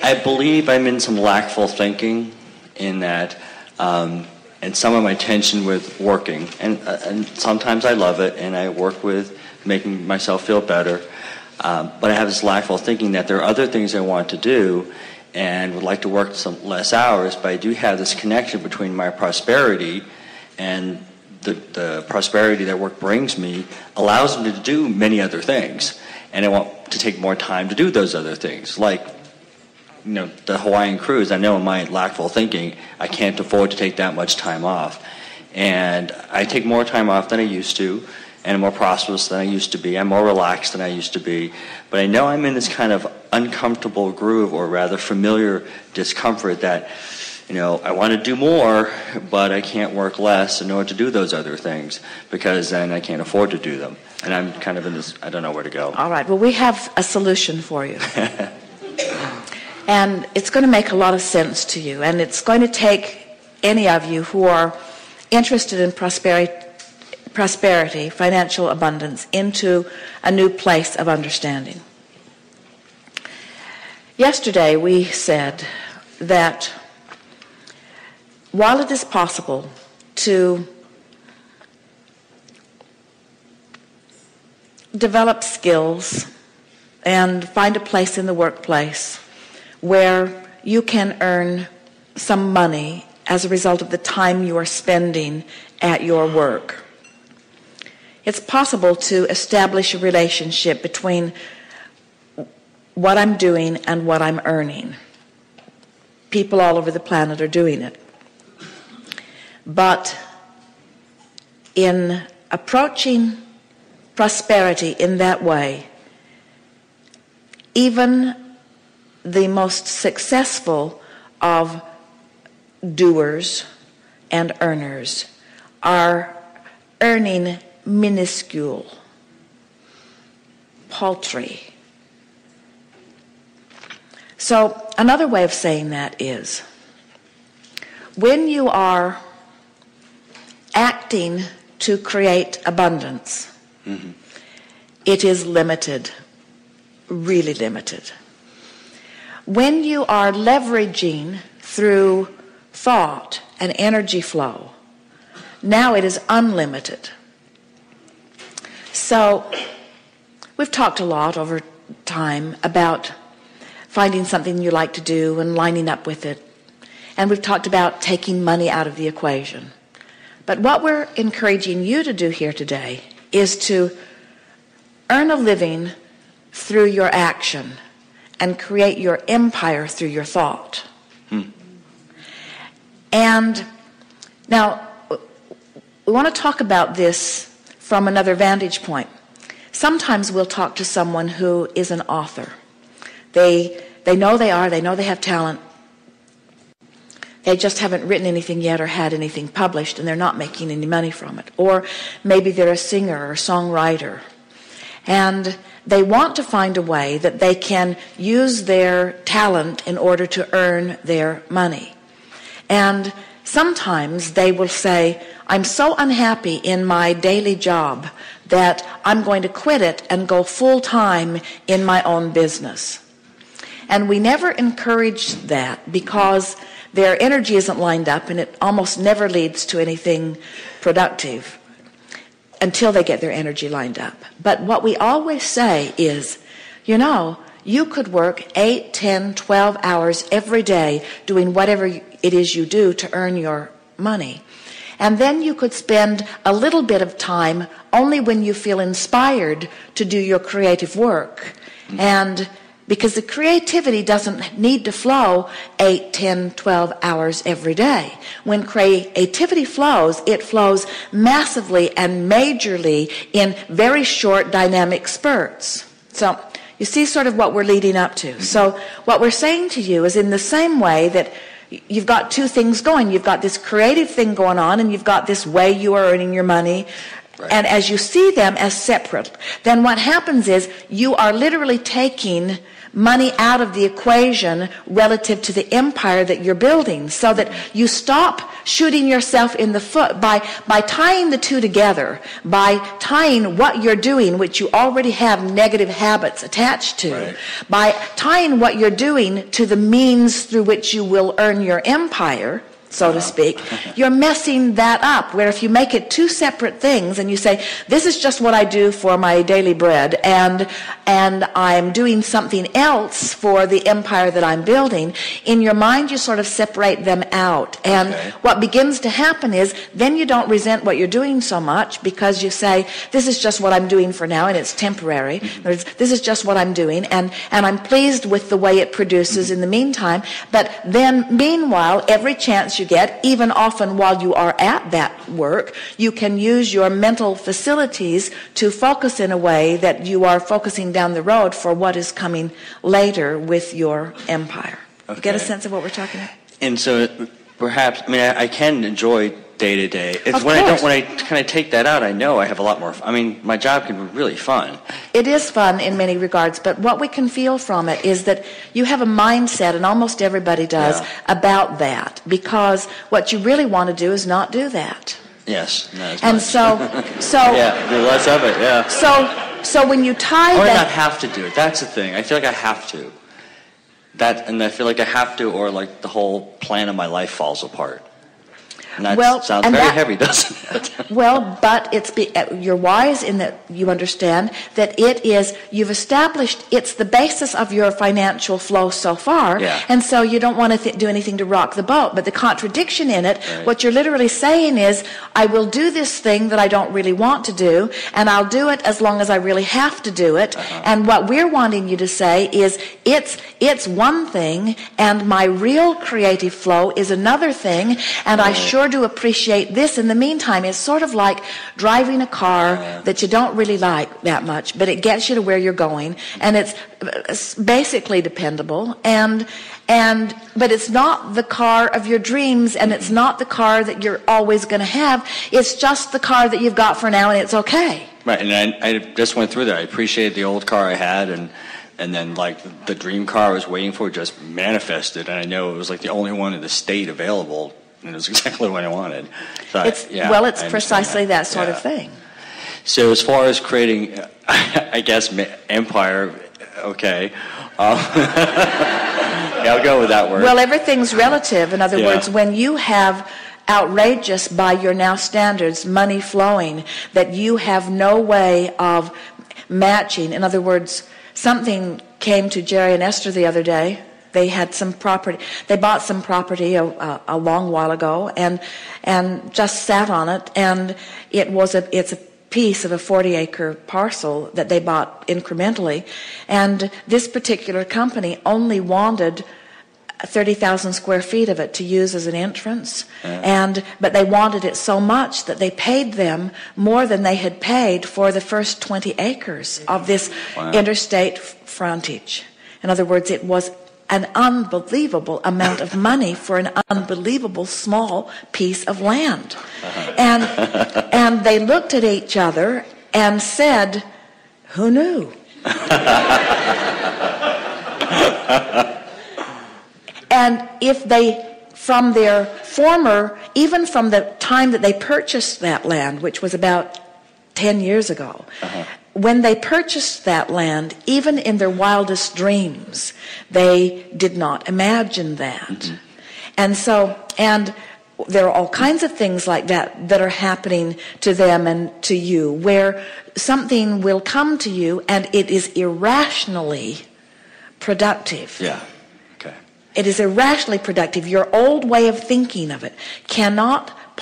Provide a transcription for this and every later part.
I believe I'm in some lackful thinking in that, and some of my tension with working, and sometimes I love it, and I work with making myself feel better, but I have this lackful thinking that there are other things I want to do and would like to work some less hours, but I do have this connection between my prosperity and the prosperity that work brings me allows me to do many other things, and I want to take more time to do those other things, like the Hawaiian cruise. I know in my lackful thinking I can't afford to take that much time off, and I take more time off than I used to, and I'm more prosperous than I used to be. I'm more relaxed than I used to be, but I know I'm in this kind of uncomfortable groove, or rather familiar discomfort that I want to do more, but I can't work less in order to do those other things, because then I can't afford to do them. And I'm kind of in this, I don't know where to go. All right, well, we have a solution for you. And it's going to make a lot of sense to you. And it's going to take any of you who are interested in prosperity, financial abundance, into a new place of understanding. Yesterday we said that while it is possible to develop skills and find a place in the workplace where you can earn some money as a result of the time you are spending at your work, it's possible to establish a relationship between what I'm doing and what I'm earning. People all over the planet are doing it. But in approaching prosperity in that way, even the most successful of doers and earners are earning minuscule, paltry. So another way of saying that is, when you are acting to create abundance, it is limited, really limited. When you are leveraging through thought and energy flow, now it is unlimited. So we've talked a lot over time about finding something you like to do and lining up with it. And we've talked about taking money out of the equation. But what we're encouraging you to do here today is to earn a living through your action and create your empire through your thought. And now, we want to talk about this from another vantage point. Sometimes we'll talk to someone who is an author. They know they know they have talent. They just haven't written anything yet or had anything published, and they're not making any money from it. Or maybe they're a singer or songwriter, and they want to find a way that they can use their talent in order to earn their money. And sometimes they will say, I'm so unhappy in my daily job that I'm going to quit it and go full-time in my own business. And we never encourage that because their energy isn't lined up, and it almost never leads to anything productive until they get their energy lined up. But what we always say is, you could work 8, 10, 12 hours every day doing whatever it is you do to earn your money. And then you could spend a little bit of time only when you feel inspired to do your creative work. And because the creativity doesn't need to flow 8, 10, 12 hours every day. When creativity flows, it flows massively and majorly in very short dynamic spurts. So you see sort of what we're leading up to. So what we're saying to you is, in the same way that you've got two things going. You've got this creative thing going on, and you've got this way you are earning your money Right. And as you see them as separate, then what happens is you are literally taking money out of the equation relative to the empire that you're building, so that you stop shooting yourself in the foot by tying the two together, by tying what you're doing, which you already have negative habits attached to, right. by tying what you're doing to the means through which you will earn your empire, so to speak. You're messing that up, where if you make it two separate things and you say, this is just what I do for my daily bread, and I'm doing something else for the empire that I'm building, in your mind you sort of separate them out. And what begins to happen is then you don't resent what you're doing so much, because you say, this is just what I'm doing for now and it's temporary. This is just what I'm doing, and I'm pleased with the way it produces in the meantime. But then meanwhile, every chance you get, even often while you are at that work, you can use your mental facilities to focus in a way that you are focusing down the road for what is coming later with your empire. Okay. You get a sense of what we're talking about? And so perhaps, I mean, I can enjoy day to day. It's Of when course. when I kind of take that out, I know I have a lot more. I mean, my job can be really fun. It is fun in many regards, but what we can feel from it is that you have a mindset, and almost everybody does, about that, because what you really want to do is not do that. Yes. Not as And much. so yeah, do less of it. Yeah. So when you tie Or that, not have to do it. That's the thing. I feel like I have to. And I feel like I have to, or like the whole plan of my life falls apart. And that sounds very heavy, doesn't it? well, but you're wise in that you understand that you've established it's the basis of your financial flow so far, and so you don't want to do anything to rock the boat. But the contradiction in it, what you're literally saying is, I will do this thing that I don't really want to do, and I'll do it as long as I really have to do it. And what we're wanting you to say is, it's one thing, and my real creative flow is another thing, and I sure do appreciate this. In the meantime, it's sort of like driving a car that you don't really like that much, but it gets you to where you're going, and it's basically dependable, but it's not the car of your dreams, and it's not the car that you're always going to have. It's just the car that you've got for now, and it's okay. Right, and I just went through that. I appreciated the old car I had, and then like the dream car I was waiting for just manifested, and I know it was like the only one in the state available, and it was exactly what I wanted. So it's precisely that sort of thing. So as far as creating, I guess, empire, okay. Yeah, I'll go with that word. Well, everything's relative. In other words, when you have outrageous, by your now standards, money flowing that you have no way of matching. In other words, something came to Jerry and Esther the other day. They had some property. They bought some property a long while ago, and just sat on it. And it's a piece of a 40-acre parcel that they bought incrementally. And this particular company only wanted 30,000 square feet of it to use as an entrance, but they wanted it so much that they paid them more than they had paid for the first 20 acres of this interstate frontage. In other words, it was an unbelievable amount of money for an unbelievable small piece of land. And they looked at each other and said, who knew? And if they, from their former, even from the time that they purchased that land, which was about 10 years ago, when they purchased that land, even in their wildest dreams, they did not imagine that. And there are all kinds of things like that are happening to them and to you, where something will come to you and it is irrationally productive. Yeah. Okay. It is irrationally productive. Your old way of thinking of it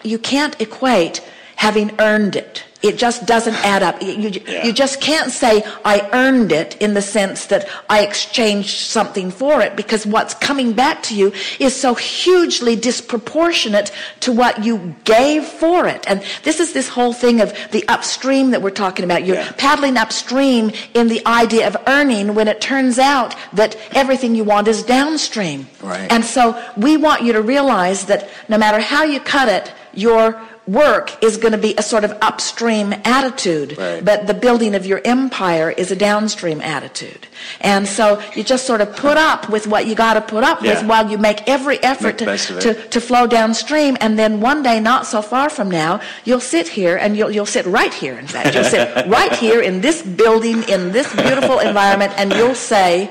you can't equate having earned it. It just doesn't add up. You just can't say, I earned it, in the sense that I exchanged something for it, because what's coming back to you is so hugely disproportionate to what you gave for it. And this is this whole thing of the upstream that we're talking about. You're paddling upstream in the idea of earning, when it turns out that everything you want is downstream. Right. And so we want you to realize that no matter how you cut it, your work is going to be a sort of upstream attitude, right. but the building of your empire is a downstream attitude. And so you just sort of put up with what you got to put up with while you make every effort to flow downstream. And then one day, not so far from now, you'll sit here, and you'll sit right here, in fact. You'll sit right here in this building, in this beautiful environment, and you'll say,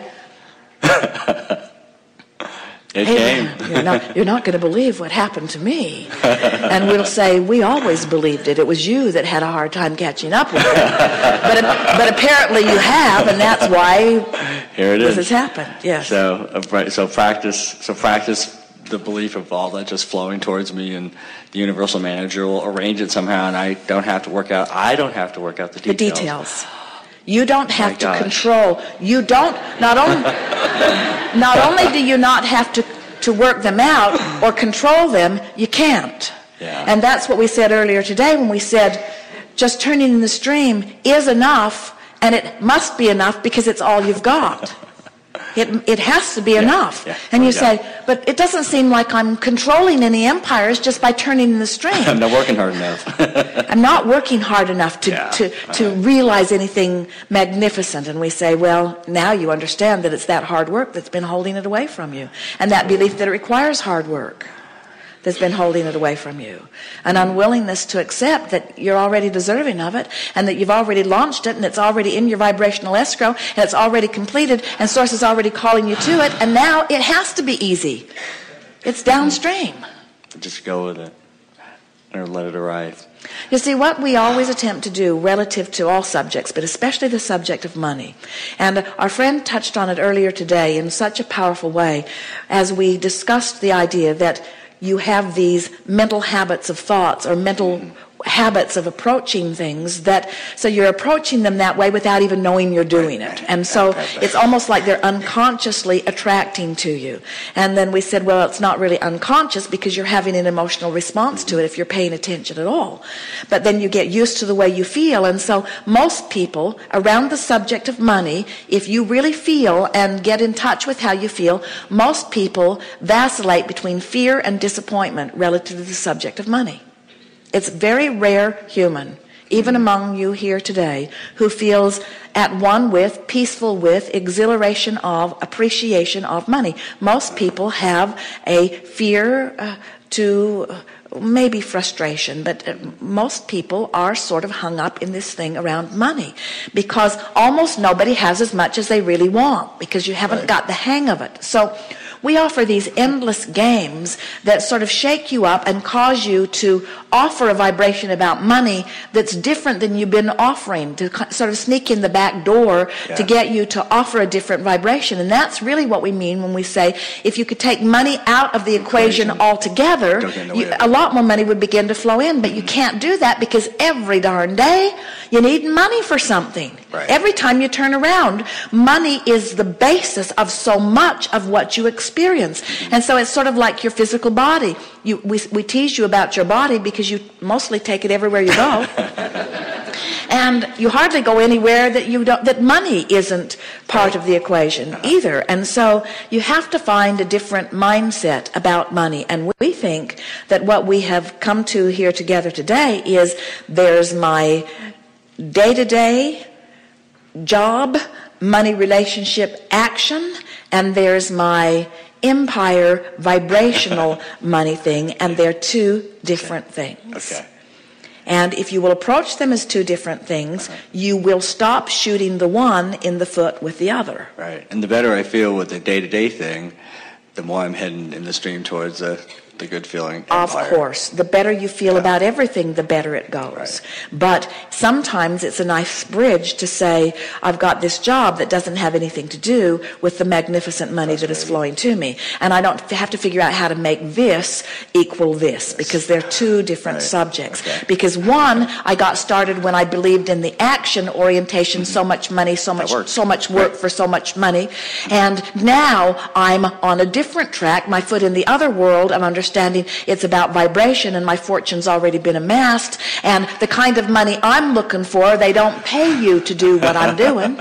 It hey, came. You're not going to believe what happened to me. And we'll say, we always believed it. It was you that had a hard time catching up with it. But apparently you have, and that's why Here it is. This has happened. Yes. So practice the belief of all that just flowing towards me, and the universal manager will arrange it somehow, and I don't have to work out the details. The details. You don't have to control. You don't, not only do you not have to work them out or control them, you can't. Yeah. And that's what we said earlier today when we said just turning in the stream is enough, and it must be enough because it's all you've got. It has to be enough. Yeah. And you say, but it doesn't seem like I'm controlling any empires just by turning in the stream. I'm not working hard enough. I'm not working hard enough to realize anything magnificent. And we say, well, now you understand that it's that hard work that's been holding it away from you. And that belief that it requires hard work that's been holding it away from you. An unwillingness to accept that you're already deserving of it, and that you've already launched it, and it's already in your vibrational escrow, and it's already completed, and Source is already calling you to it, and now it has to be easy. It's downstream. Just go with it, or let it arrive. You see, what we always attempt to do relative to all subjects, but especially the subject of money, and our friend touched on it earlier today in such a powerful way as we discussed the idea that you have these mental habits of thoughts or mental habits of approaching things so you're approaching them that way without even knowing you're doing it. And so it's almost like they're unconsciously attracting to you. And then we said, well, it's not really unconscious because you're having an emotional response to it if you're paying attention at all. But then you get used to the way you feel. And so most people around the subject of money, if you really feel and get in touch with how you feel, most people vacillate between fear and disappointment relative to the subject of money. It's very rare human, even among you here today, who feels at one with, peaceful with, exhilaration of, appreciation of money. Most people have a fear to maybe frustration, but most people are sort of hung up in this thing around money because almost nobody has as much as they really want because you haven't got the hang of it. So we offer these endless games that sort of shake you up and cause you to offer a vibration about money that's different than you've been offering, to sort of sneak in the back door to get you to offer a different vibration. And that's really what we mean when we say if you could take money out of the equation altogether, a lot more money would begin to flow in. But you can't do that because every darn day you need money for something. Right. Every time you turn around, money is the basis of so much of what you experience. And so it's sort of like your physical body. We tease you about your body because you mostly take it everywhere you go. And you hardly go anywhere that money isn't part of the equation either. And so you have to find a different mindset about money. And we think that what we have come to here together today is there's my day-to-day job, money relationship action, and there's my empire vibrational money thing, and they're two different things. Okay. And if you will approach them as two different things, you will stop shooting the one in the foot with the other. Right. And the better I feel with the day-to-day thing, the more I'm heading in the stream towards the good feeling empire. Of course. The better you feel about everything, the better it goes. Right. But sometimes it's a nice bridge to say, I've got this job that doesn't have anything to do with the magnificent money that is flowing to me. And I don't have to figure out how to make this equal this, because they're two different subjects. Okay. Because one, I got started when I believed in the action orientation, so much money, so much work for so much money. And now I'm on a different track, my foot in the other world, and understanding it's about vibration, and my fortune's already been amassed, and the kind of money I'm looking for, they don't pay you to do what I'm doing.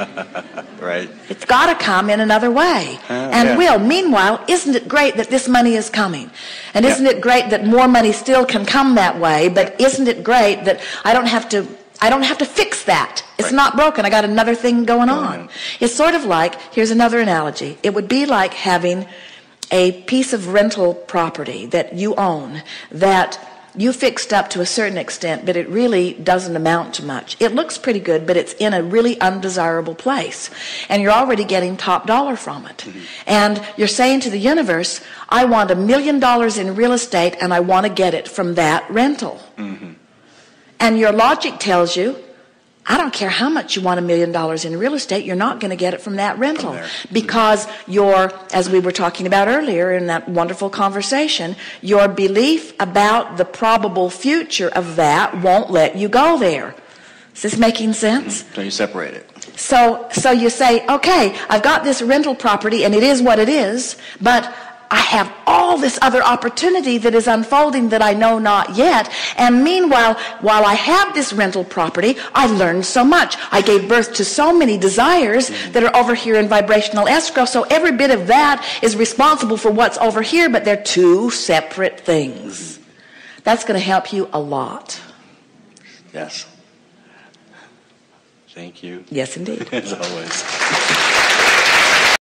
Right. It's got to come in another way. And will. Meanwhile, isn't it great that this money is coming? And isn't it great that more money still can come that way? But isn't it great that I don't have to fix that? It's not broken. I got another thing going on. It's sort of like, here's another analogy. It would be like having a piece of rental property that you own that you fixed up to a certain extent, but it really doesn't amount to much. It looks pretty good, but it's in a really undesirable place. And you're already getting top dollar from it. And you're saying to the universe, I want $1 million in real estate, and I want to get it from that rental. And your logic tells you, I don't care how much you want $1 million in real estate, you're not going to get it from that rental. Because your, as we were talking about earlier in that wonderful conversation, your belief about the probable future of that won't let you go there. Is this making sense? So you separate it. So you say, okay, I've got this rental property and it is what it is, but I have all this other opportunity that is unfolding that I know not yet. And meanwhile, while I have this rental property, I learned so much. I gave birth to so many desires that are over here in vibrational escrow. So every bit of that is responsible for what's over here, but they're two separate things. That's going to help you a lot. Yes. Thank you. Yes, indeed. As always.